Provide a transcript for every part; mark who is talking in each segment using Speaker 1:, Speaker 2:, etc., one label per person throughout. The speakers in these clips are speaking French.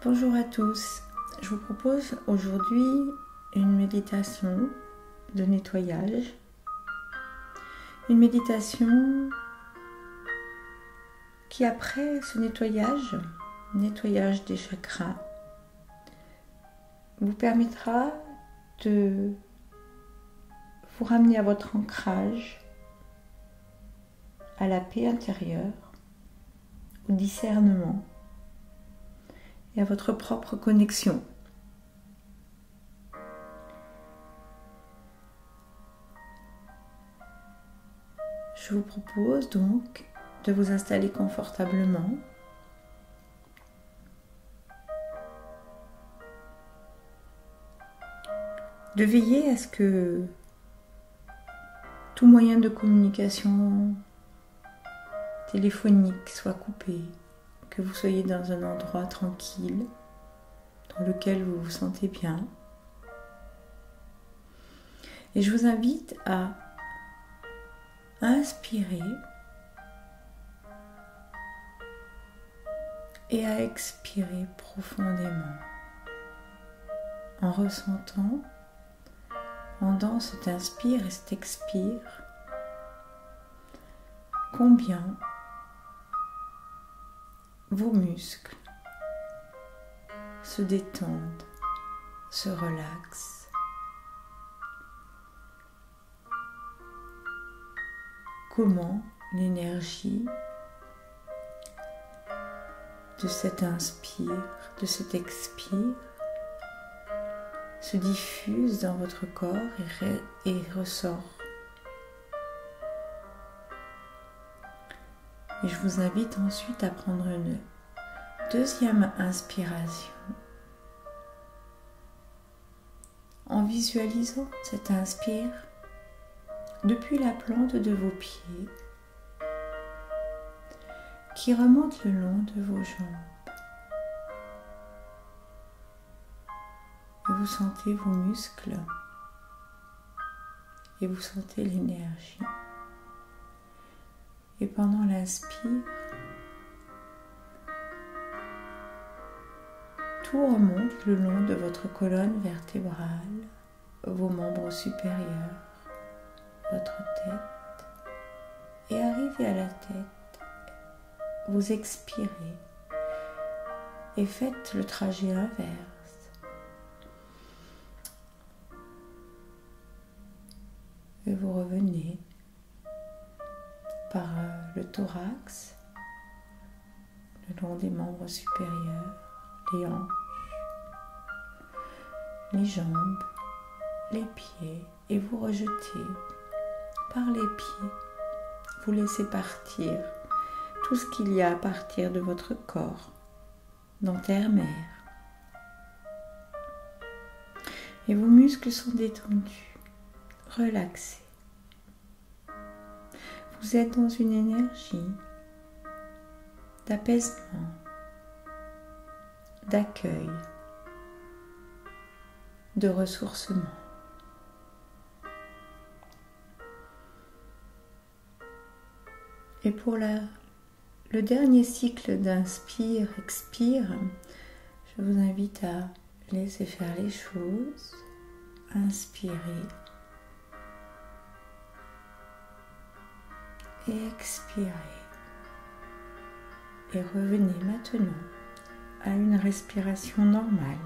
Speaker 1: Bonjour à tous, je vous propose aujourd'hui une méditation de nettoyage. Une méditation qui, après ce nettoyage des chakras, vous permettra de vous ramener à votre ancrage, à la paix intérieure, au discernement et à votre propre connexion. Je vous propose donc de vous installer confortablement, de veiller à ce que tout moyen de communication téléphonique soit coupé, que vous soyez dans un endroit tranquille, dans lequel vous vous sentez bien. Et je vous invite à inspirer et à expirer profondément en ressentant pendant cet inspire et cet expire combien vos muscles se détendent, se relaxent. Comment l'énergie de cet inspire, de cet expire se diffuse dans votre corps et ressort. Et je vous invite ensuite à prendre une deuxième inspiration en visualisant cet inspire depuis la plante de vos pieds qui remonte le long de vos jambes. Et vous sentez vos muscles et vous sentez l'énergie. Et pendant l'inspire, tout remonte le long de votre colonne vertébrale, vos membres supérieurs, votre tête, et arrivez à la tête. Vous expirez et faites le trajet inverse. Et vous revenez par le thorax, le long des membres supérieurs, les hanches, les jambes, les pieds, et vous rejetez par les pieds. Vous laissez partir tout ce qu'il y a à partir de votre corps dans terre-mer. Et vos muscles sont détendus, relaxés. Vous êtes dans une énergie d'apaisement, d'accueil, de ressourcement. Et pour le dernier cycle d'inspire-expire, je vous invite à laisser faire les choses, inspirer et expirer. Et revenez maintenant à une respiration normale.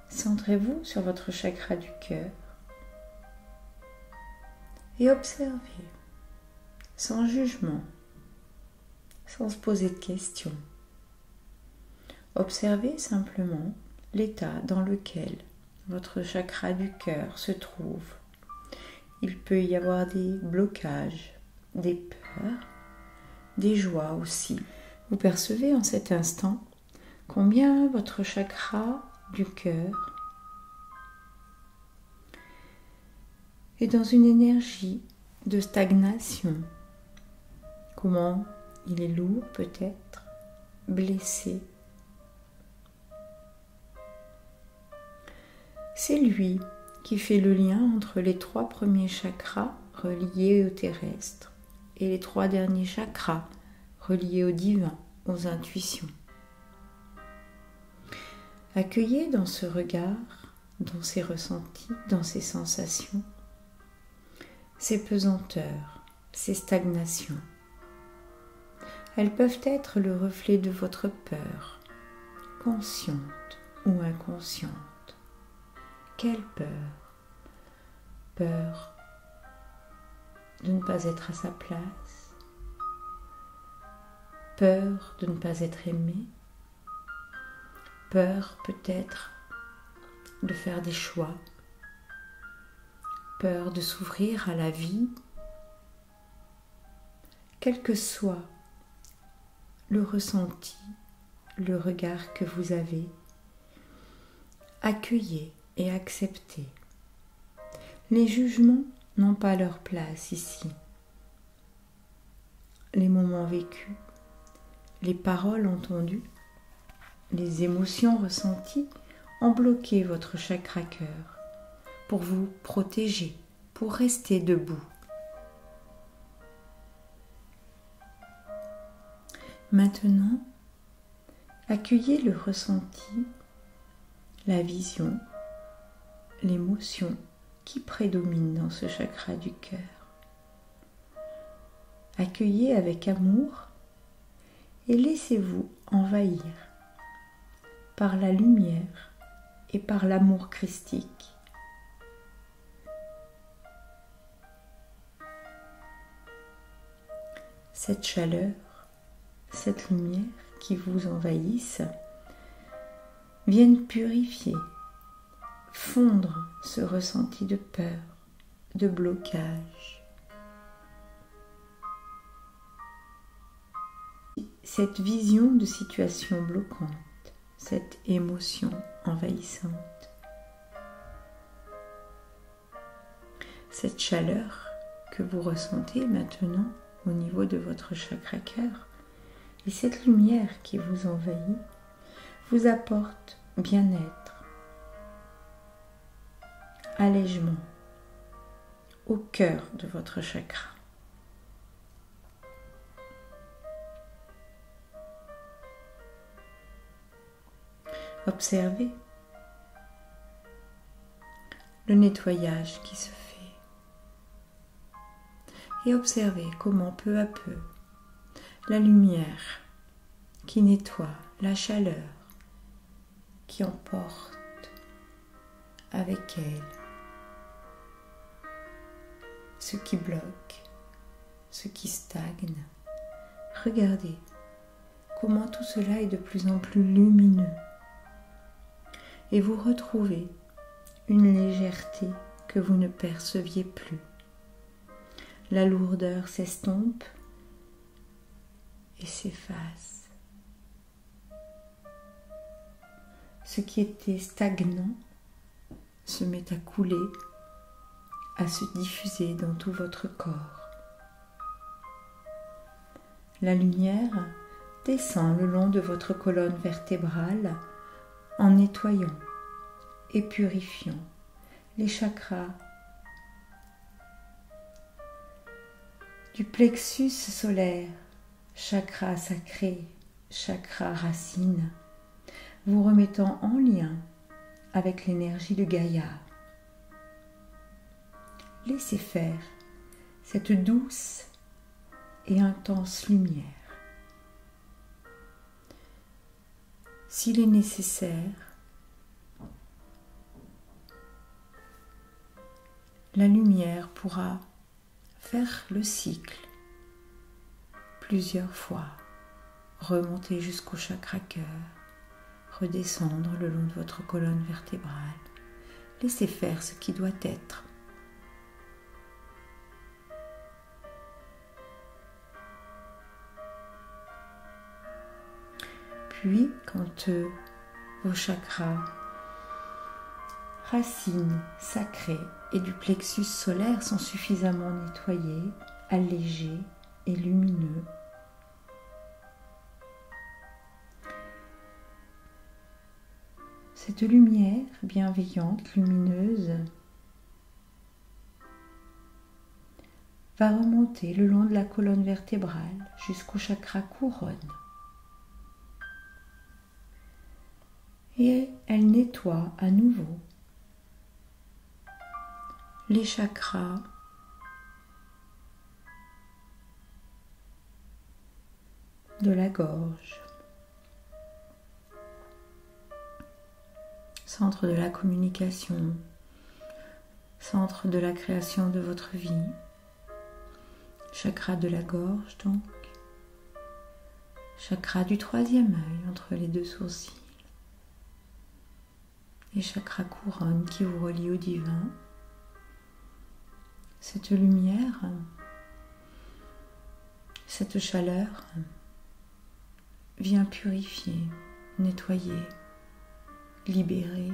Speaker 1: Centrez-vous sur votre chakra du cœur et observez, sans jugement, sans se poser de questions. Observez simplement l'état dans lequel votre chakra du cœur se trouve. Il peut y avoir des blocages, des peurs, des joies aussi. Vous percevez en cet instant combien votre chakra du cœur est dans une énergie de stagnation. Comment il est lourd peut-être, blessé. C'est lui qui fait le lien entre les 3 premiers chakras reliés au terrestre et les 3 derniers chakras relié au divin, aux intuitions. Accueillez dans ce regard, dans ces ressentis, dans ces sensations, ces pesanteurs, ces stagnations. Elles peuvent être le reflet de votre peur, consciente ou inconsciente. Quelle peur? Peur de ne pas être à sa place, peur de ne pas être aimé, peur peut-être de faire des choix, peur de s'ouvrir à la vie. Quel que soit le ressenti, le regard que vous avez, accueillez et acceptez. Les jugements n'ont pas leur place ici. Les moments vécus, les paroles entendues, les émotions ressenties ont bloqué votre chakra cœur pour vous protéger, pour rester debout. Maintenant, accueillez le ressenti, la vision, l'émotion qui prédomine dans ce chakra du cœur. Accueillez avec amour et laissez-vous envahir par la lumière et par l'amour christique. Cette chaleur, cette lumière qui vous envahissent viennent purifier, fondre ce ressenti de peur, de blocage. Cette vision de situation bloquante, cette émotion envahissante. Cette chaleur que vous ressentez maintenant au niveau de votre chakra cœur et cette lumière qui vous envahit vous apporte bien-être, allègement au cœur de votre chakra. Observez le nettoyage qui se fait et observez comment peu à peu la lumière qui nettoie, la chaleur qui emporte avec elle ce qui bloque, ce qui stagne. Regardez comment tout cela est de plus en plus lumineux et vous retrouvez une légèreté que vous ne perceviez plus. La lourdeur s'estompe et s'efface. Ce qui était stagnant se met à couler, à se diffuser dans tout votre corps. La lumière descend le long de votre colonne vertébrale en nettoyant et purifiant les chakras du plexus solaire, chakra sacré, chakra racine, vous remettant en lien avec l'énergie de Gaïa. Laissez faire cette douce et intense lumière. S'il est nécessaire, la lumière pourra faire le cycle plusieurs fois, remonter jusqu'au chakra cœur, redescendre le long de votre colonne vertébrale. Laissez faire ce qui doit être. Puis, quand vos chakras racines sacrées et du plexus solaire sont suffisamment nettoyés, allégés et lumineux, cette lumière bienveillante, lumineuse, va remonter le long de la colonne vertébrale jusqu'au chakra couronne. Et elle nettoie à nouveau les chakras de la gorge, centre de la communication, centre de la création de votre vie, chakra de la gorge donc, chakra du troisième œil entre les deux sourcils, et chakra couronne qui vous relie au divin. Cette lumière, cette chaleur vient purifier, nettoyer, libérer.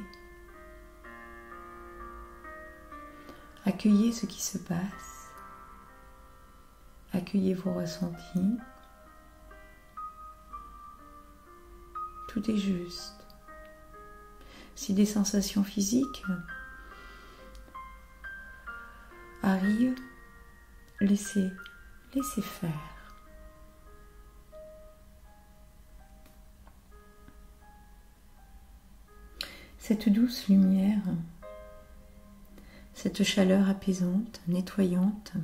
Speaker 1: Accueillez ce qui se passe, accueillez vos ressentis. Tout est juste. Si des sensations physiques arrivent, laissez faire. Cette douce lumière, cette chaleur apaisante, nettoyante,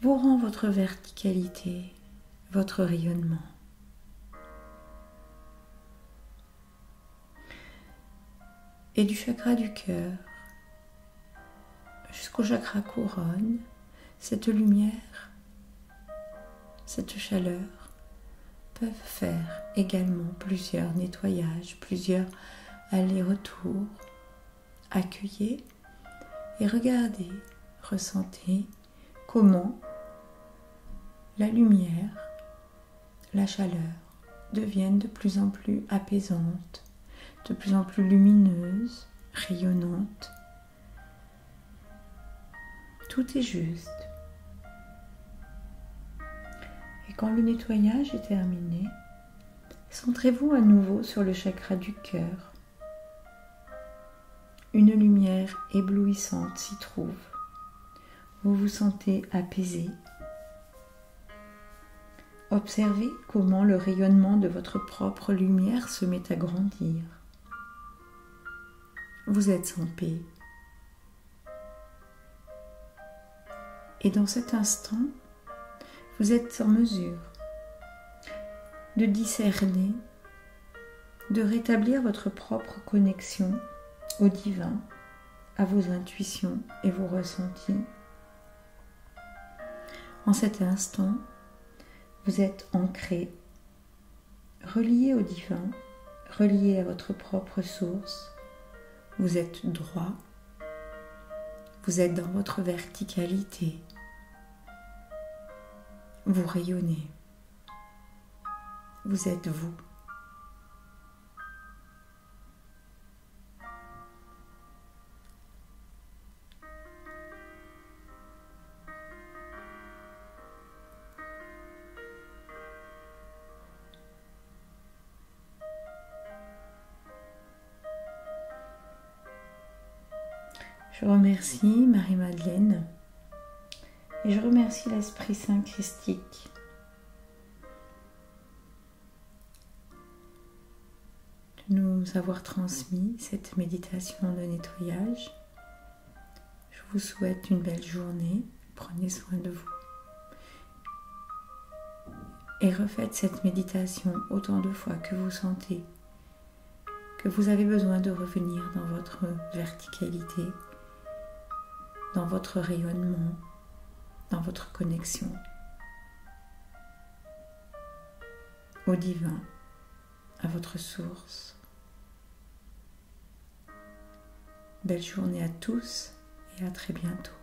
Speaker 1: vous rend votre verticalité, votre rayonnement. Et du chakra du cœur jusqu'au chakra couronne, cette lumière, cette chaleur peuvent faire également plusieurs nettoyages, plusieurs allers-retours. Accueillez et regardez, ressentez comment la lumière, la chaleur deviennent de plus en plus apaisantes, de plus en plus lumineuses, rayonnantes. Tout est juste. Et quand le nettoyage est terminé, centrez-vous à nouveau sur le chakra du cœur. Une lumière éblouissante s'y trouve. Vous vous sentez apaisé. Observez comment le rayonnement de votre propre lumière se met à grandir. Vous êtes en paix. Et dans cet instant, vous êtes en mesure de discerner, de rétablir votre propre connexion au divin, à vos intuitions et vos ressentis. En cet instant, vous êtes ancré, relié au divin, relié à votre propre source. Vous êtes droit, vous êtes dans votre verticalité. Vous rayonnez. Vous êtes vous. Je remercie Marie-Madeleine et je remercie l'Esprit Saint Christique de nous avoir transmis cette méditation de nettoyage. Je vous souhaite une belle journée, prenez soin de vous et refaites cette méditation autant de fois que vous sentez que vous avez besoin de revenir dans votre verticalité, dans votre rayonnement, dans votre connexion au divin, à votre source. Belle journée à tous et à très bientôt.